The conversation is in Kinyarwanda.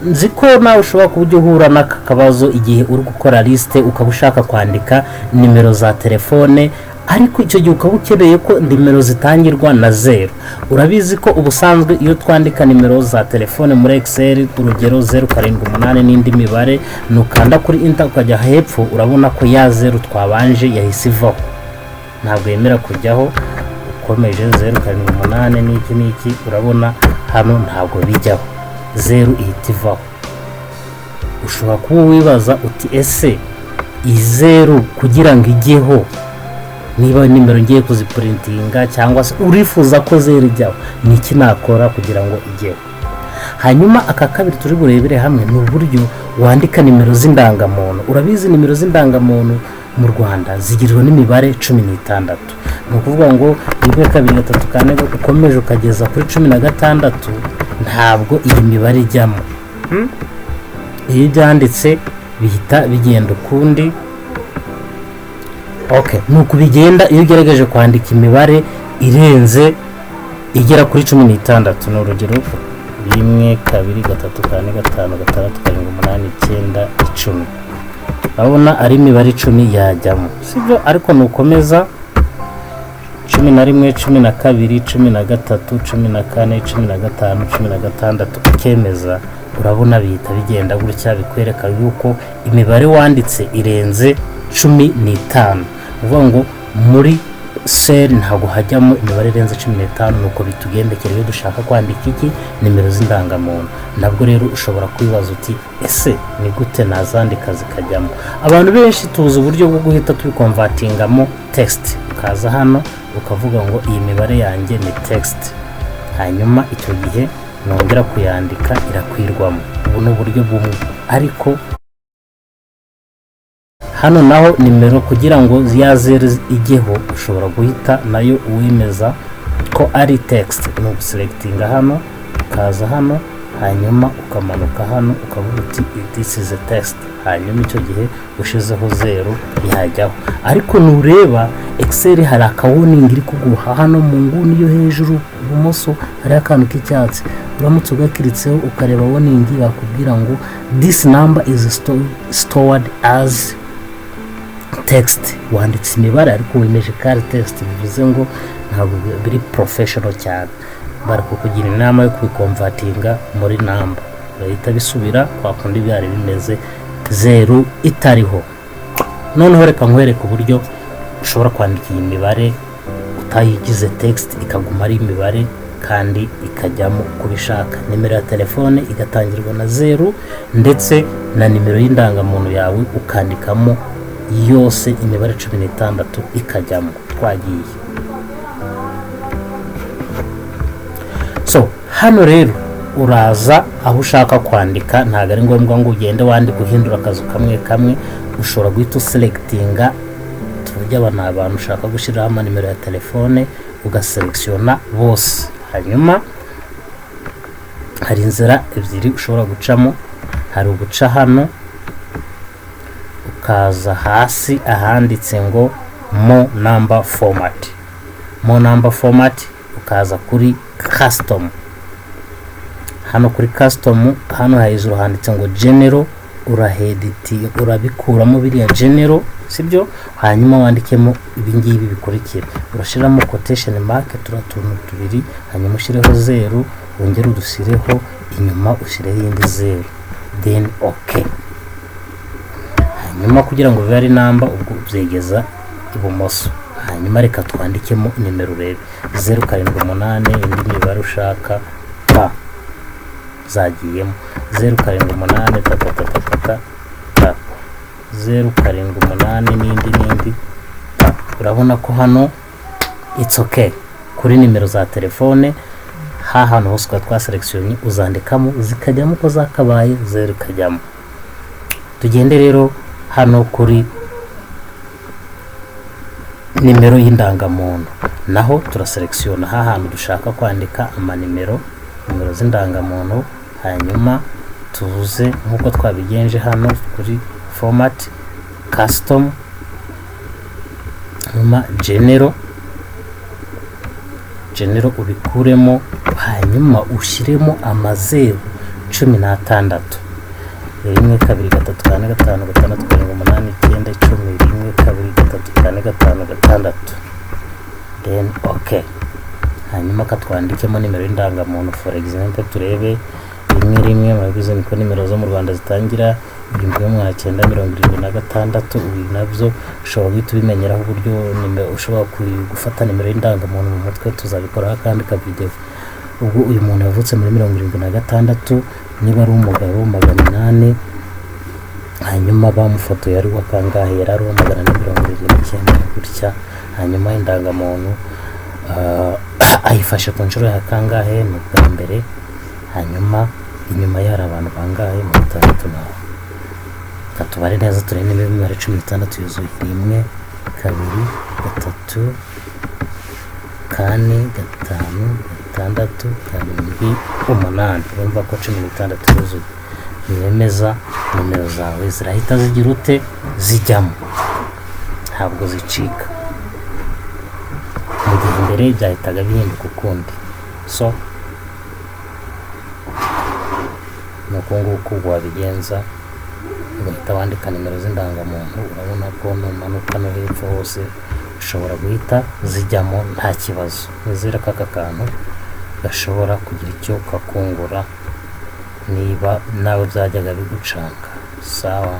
nzi ko nawe ushobora kuba ujya uhura n'aka kabazo igihe uri gukora liste ukaba ushaka kwandika nimero za telefone, ariko icyo gihe ukaba ukeneye ko nimero zitangirwa na 0. Urabizi ko ubusanzwe iyo twandika nimero za telefone muri Excel, urugero 078 n'indi mibare, nukanda kuri enter ukajya hepfo, urabona ko ya 0 twabanje yahise ivaho, ntabwo yemera kujyaho. Ukomeje 078 n'iki, urabona hano ntabwo bijyaho, 0 ihita ivaho. Ushobora kuba wibaza uti ese i0 kugira ngo ijyeho, niba nimero ngiye kuziprintinga cyangwa se urifuza ko 0 ijyaho, niki nakora kugira ngo ijyeho? Hanyuma aka kabiri turi burebere hamwe ni uburyo wandika nimero z'indangamuntu. Urabizi nimero z'indangamuntu mu Rwanda zigirirwa n'imibare 16. Ni ukuvuga ngo 1 2 3 4 ukomeje ukageza kuri 16, ntabwo iyi mibare ijyamo. Iyo byanditse bihita bigenda ukundi. Okay, nuko bigenda iyo ugerageje kwandika imibare irenze igera kuri 16. Ni urugero 1 2 3 4 5 6 7 8 9 10. Urabona ari imibare 10 yajyamo, sibyo? Ariko nukomeza 11 12 13 14 15 16 ukemeza, urabona bihita bigenda gutya, bikwereka yuko imibare wanditse irenze 15. Uvuga ngo muri cell ntabwo hajyamo imibare irenze 15. Nuko bitugendekera iyo dushaka kwandika iki nimero z'indangamuntu. Nabwo rero ushobora kwibaza uti ese ni gute nazandika zikajyamo? Abantu benshi tuzi uburyo bwo guhita tubikonvertingamo text. Ukaza hano ukavuga ngo iyi mibare yanjye ni text, hanyuma icyo gihe nongera kuyandika irakwirwamo. Ubu ni uburyo bumwe, ariko hano naho nimero kugira ngo ya 0 ijyeho ushobora guhita nayo uwemeza ko ari text. No guselectinga hano, ukaza hano, hanyuma ukamanuka hano ukavuga uti this is a text, hanyuma icyo gihe ushizeho 0 yajyaho. Ariko nureba Excel hari akawarning iri kuguha hano mu nguni yo hejuru ibumoso, hari akantu k'icyatsi. Uramutse ugakiritseho ukareba warning bakubwira ngo this number is stored as text. Wanditse imibare ariko wemeje kari text, bivuze ngo ntabwo biri professional cyane. Bari kukugira inama yo kubikonvertinga muri number, bahita bisubira kwa kundi byari bimeze 0 itariho. Noneho reka nkwereke uburyo ushobora kwandika iyi mibare utayigize text ikaguma ari imibare kandi ikajyamo uko bishaka. Nimero ya telefone igatangirwa na 0 ndetse na nimero y'indangamuntu yawe ukandikamo yose imibare 16 ikajyamo. Twagiye. So hano rero uraza aho ushaka kwandika, ntago ari ngombwa ngo ugende wandika uhindura akazu kamwe kamwe. Ushobora guhita selectinga, tuvuge abantu ushaka gushyiraho nimero ya telefone, ugaselectiona bose. Hanyuma hari inzira ebyiri ushobora gucamo. Hari uguca hano ukaza hasi ahanditse ngo mo number format. Mo number format ukaza kuri custom. Hano kuri custom hano hejuru handitse ngo general, urahediti urabikuramo biriya general, sibyo? Hanyuma wandikemo ibingibi bikurikira. Urashiramo quotation mark turatuntu tubiri, hanyuma ushireho 0, wongera udusireho inyuma ushireho indi 0, then okay. Hanyuma kugira ngo bibe ari number ubwo ubyegeza ibumoso. Hanyuma reka twandikemo nimero rebe 078 indi mibare ushaka pa zagiyemo 078 ta 078 n'indi. Urabona ko hano it's okay. Kuri nimero za telefone hano hose twa selection uzandikamo zikajyamo ko zakabaye 0 kajyamo. Tugende rero hano kuri nimero y'indangamuntu, naho turaselection hantu dushaka kwandika nimero z'indangamuntu. Hanyuma tuvuze nkuko twabigenje hano kuri format custom, hanyuma general ubikuremo, hanyuma ushiremo amazero 16, 1 2 3 4 5 6 7 8 9 10 1 2 3 4 5 6. Then okay, hanyuma katwandikemo nimero y'indangamuntu. For example turebe 1 murabizi niko nimero zo mu Rwanda zitangira 1976. Ubu nabyo ushobora guhita ubimenyeraho uburyo nimero ushobora gufata nimero y'indangamuntu mu mutwe, tuzabikoraho akandi ka video. Ubwo uyu muntu yavutse muri 76, niba ari umugabo 800, hanyuma bamufoto yari wa kangahe, yari 179 gutya. Hanyuma indangamuntu ayifashe ku nshuro ya kangahe, ni bwa mbere. Hanyuma inyuma yari abantu bangahe, 6 naho katubare neza turene n'imibare 16 yuzuye. 1 2 3 4 5 6 7 8. Urumva ko 16 yuzuye. Wemeza nimero zawe zirahita zigira ute, zijyamo, ntabwo zicika. Mu gihe imbere byahitaga bihinduka ukundi. So nuko nguko wabigenza, ugahita wandika nimero z'indangamuntu. Urabona ko numanuka no hepfo hose ushobora guhita zijyamo nta kibazo. Nizera ko aka kantu gashobora kugira icyo kakungura niba nawe byajyaga bigucanga. Sawa.